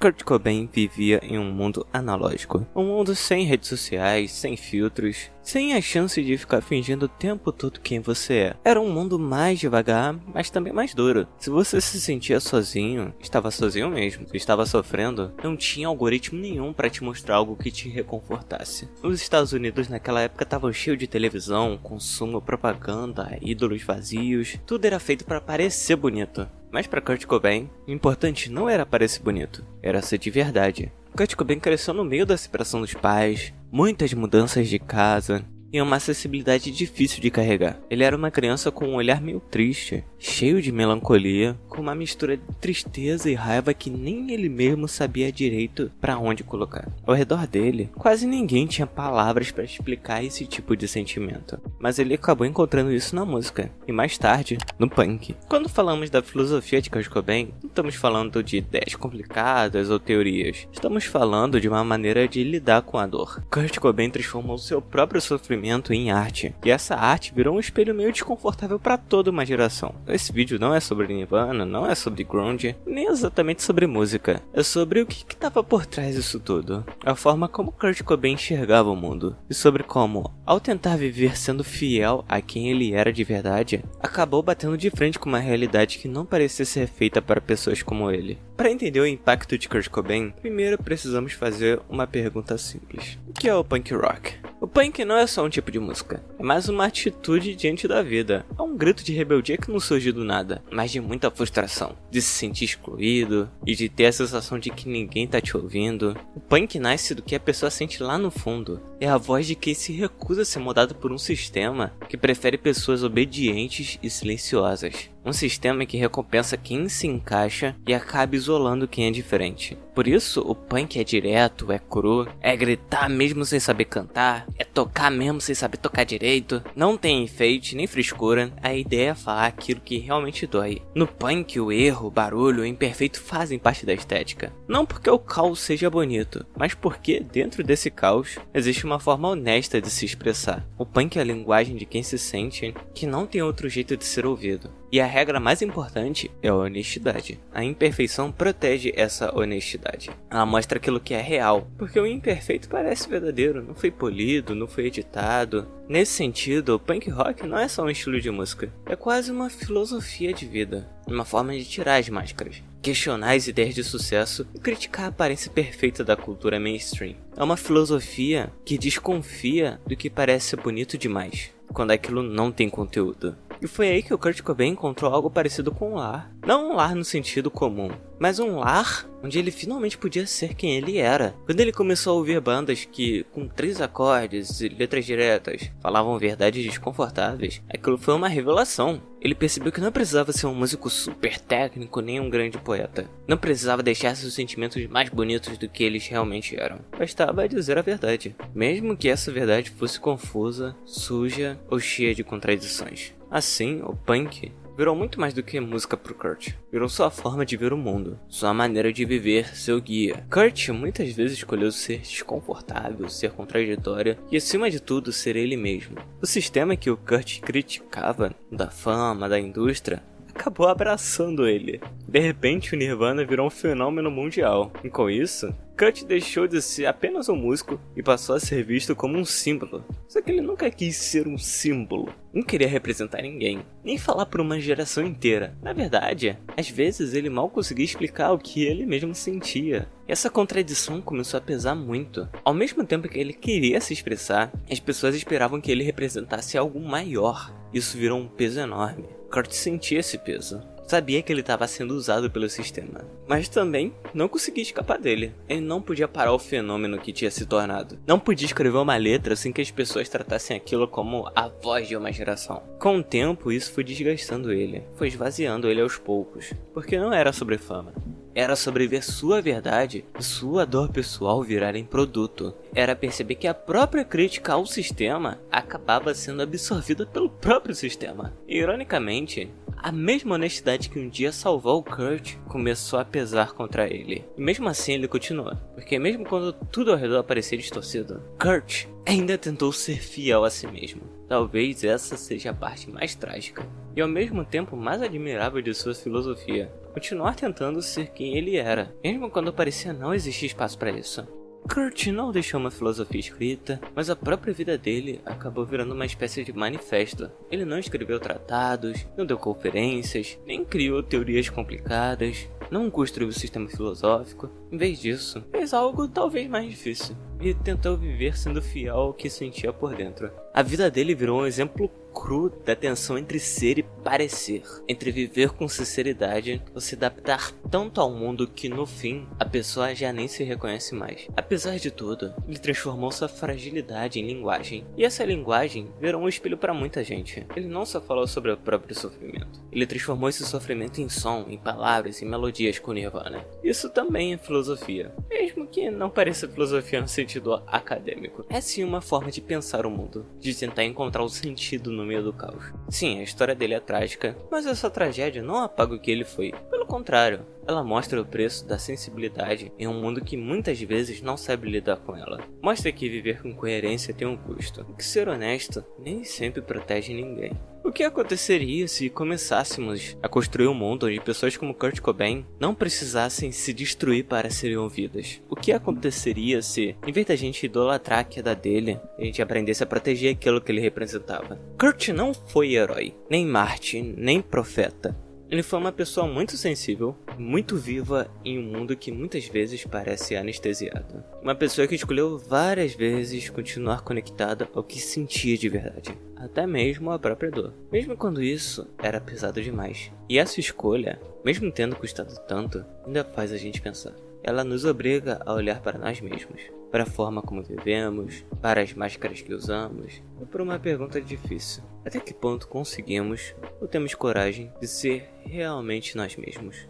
Kurt Cobain vivia em um mundo analógico. Um mundo sem redes sociais, sem filtros, sem a chance de ficar fingindo o tempo todo quem você é. Era um mundo mais devagar, mas também mais duro. Se você se sentia sozinho, estava sozinho mesmo. Se estava sofrendo, não tinha algoritmo nenhum para te mostrar algo que te reconfortasse. Os Estados Unidos naquela época estavam cheios de televisão, consumo, propaganda, ídolos vazios. Tudo era feito para parecer bonito. Mas para Kurt Cobain, o importante não era parecer bonito, era ser de verdade. Kurt Cobain cresceu no meio da separação dos pais, muitas mudanças de casa e uma acessibilidade difícil de carregar. Ele era uma criança com um olhar meio triste, cheio de melancolia, com uma mistura de tristeza e raiva que nem ele mesmo sabia direito para onde colocar. Ao redor dele, quase ninguém tinha palavras para explicar esse tipo de sentimento, mas ele acabou encontrando isso na música, e mais tarde, no punk. Quando falamos da filosofia de Kurt Cobain, não estamos falando de ideias complicadas ou teorias, estamos falando de uma maneira de lidar com a dor. Kurt Cobain transformou seu próprio sofrimento em arte, e essa arte virou um espelho meio desconfortável para toda uma geração. Esse vídeo não é sobre Nirvana, não é sobre grunge, nem exatamente sobre música, é sobre o que estava por trás disso tudo, a forma como Kurt Cobain enxergava o mundo, e sobre como, ao tentar viver sendo fiel a quem ele era de verdade, acabou batendo de frente com uma realidade que não parecia ser feita para pessoas como ele. Para entender o impacto de Kurt Cobain, primeiro precisamos fazer uma pergunta simples. O que é o punk rock? O punk não é só um tipo de música, é mais uma atitude diante da vida. É um grito de rebeldia que não surgiu do nada, mas de muita frustração, de se sentir excluído e de ter a sensação de que ninguém tá te ouvindo. O punk nasce do que a pessoa sente lá no fundo. É a voz de quem se recusa a ser mudado por um sistema que prefere pessoas obedientes e silenciosas. Um sistema que recompensa quem se encaixa e acaba isolando quem é diferente. Por isso, o punk é direto, é cru, é gritar mesmo sem saber cantar, é tocar mesmo sem saber tocar direito, não tem enfeite nem frescura, a ideia é falar aquilo que realmente dói. No punk, o erro, o barulho, o imperfeito fazem parte da estética. Não porque o caos seja bonito, mas porque dentro desse caos existe uma forma honesta de se expressar. O punk é a linguagem de quem se sente que não tem outro jeito de ser ouvido. E a regra mais importante é a honestidade. A imperfeição protege essa honestidade. Ela mostra aquilo que é real, porque o imperfeito parece verdadeiro, não foi polido, não foi editado. Nesse sentido, o punk rock não é só um estilo de música, é quase uma filosofia de vida, uma forma de tirar as máscaras, questionar as ideias de sucesso e criticar a aparência perfeita da cultura mainstream. É uma filosofia que desconfia do que parece bonito demais, quando aquilo não tem conteúdo. E foi aí que o Kurt Cobain encontrou algo parecido com um lar. Não um lar no sentido comum, mas um lar onde ele finalmente podia ser quem ele era. Quando ele começou a ouvir bandas que, com 3 acordes e letras diretas, falavam verdades desconfortáveis, aquilo foi uma revelação. Ele percebeu que não precisava ser um músico super técnico nem um grande poeta. Não precisava deixar seus sentimentos mais bonitos do que eles realmente eram. Bastava dizer a verdade, mesmo que essa verdade fosse confusa, suja ou cheia de contradições. Assim, o punk virou muito mais do que música pro Kurt. Virou sua forma de ver o mundo, sua maneira de viver, seu guia. Kurt muitas vezes escolheu ser desconfortável, ser contraditório e, acima de tudo, ser ele mesmo. O sistema que o Kurt criticava, da fama, da indústria, acabou abraçando ele. De repente, o Nirvana virou um fenômeno mundial. E com isso, Kurt deixou de ser apenas um músico e passou a ser visto como um símbolo. Só que ele nunca quis ser um símbolo. Não queria representar ninguém, nem falar por uma geração inteira. Na verdade, às vezes ele mal conseguia explicar o que ele mesmo sentia. Essa contradição começou a pesar muito. Ao mesmo tempo que ele queria se expressar, as pessoas esperavam que ele representasse algo maior. Isso virou um peso enorme. Kurt sentia esse peso. Sabia que ele estava sendo usado pelo sistema, mas também não conseguia escapar dele. Ele não podia parar o fenômeno que tinha se tornado. Não podia escrever uma letra sem que as pessoas tratassem aquilo como a voz de uma geração. Com o tempo, isso foi desgastando ele, foi esvaziando ele aos poucos, porque não era sobre fama. Era sobre ver sua verdade e sua dor pessoal virarem produto. Era perceber que a própria crítica ao sistema acabava sendo absorvida pelo próprio sistema. Ironicamente, A mesma honestidade que um dia salvou o Kurt começou a pesar contra ele. E mesmo assim ele continuou, porque mesmo quando tudo ao redor parecia distorcido, Kurt ainda tentou ser fiel a si mesmo. Talvez essa seja a parte mais trágica e ao mesmo tempo mais admirável de sua filosofia. Continuar tentando ser quem ele era, mesmo quando parecia não existir espaço para isso. Kurt não deixou uma filosofia escrita, mas a própria vida dele acabou virando uma espécie de manifesto. Ele não escreveu tratados, não deu conferências, nem criou teorias complicadas, não construiu um sistema filosófico. Em vez disso, fez algo talvez mais difícil e tentou viver sendo fiel ao que sentia por dentro. A vida dele virou um exemplo cru da tensão entre ser e parecer, entre viver com sinceridade ou se adaptar tanto ao mundo que no fim a pessoa já nem se reconhece mais. Apesar de tudo, ele transformou sua fragilidade em linguagem, e essa linguagem virou um espelho para muita gente. Ele não só falou sobre o próprio sofrimento, ele transformou esse sofrimento em som, em palavras, em melodias com Nirvana. Isso também é filosofia, mesmo que não pareça filosofia no sentido acadêmico. É sim uma forma de pensar o mundo, de tentar encontrar o sentido no meio do caos. Sim, a história dele é trágica, mas essa tragédia não apaga o que ele foi. Pelo contrário, ela mostra o preço da sensibilidade em um mundo que muitas vezes não sabe lidar com ela. Mostra que viver com coerência tem um custo, e que ser honesto nem sempre protege ninguém. O que aconteceria se começássemos a construir um mundo onde pessoas como Kurt Cobain não precisassem se destruir para serem ouvidas? O que aconteceria se, em vez da gente idolatrar a queda dele, a gente aprendesse a proteger aquilo que ele representava? Kurt não foi herói, nem mártir, nem profeta. Ele foi uma pessoa muito sensível, muito viva em um mundo que muitas vezes parece anestesiado. Uma pessoa que escolheu várias vezes continuar conectada ao que sentia de verdade, até mesmo a própria dor, mesmo quando isso era pesado demais. E essa escolha, mesmo tendo custado tanto, ainda faz a gente pensar. Ela nos obriga a olhar para nós mesmos, para a forma como vivemos, para as máscaras que usamos, e por uma pergunta difícil: até que ponto conseguimos ou temos coragem de ser realmente nós mesmos?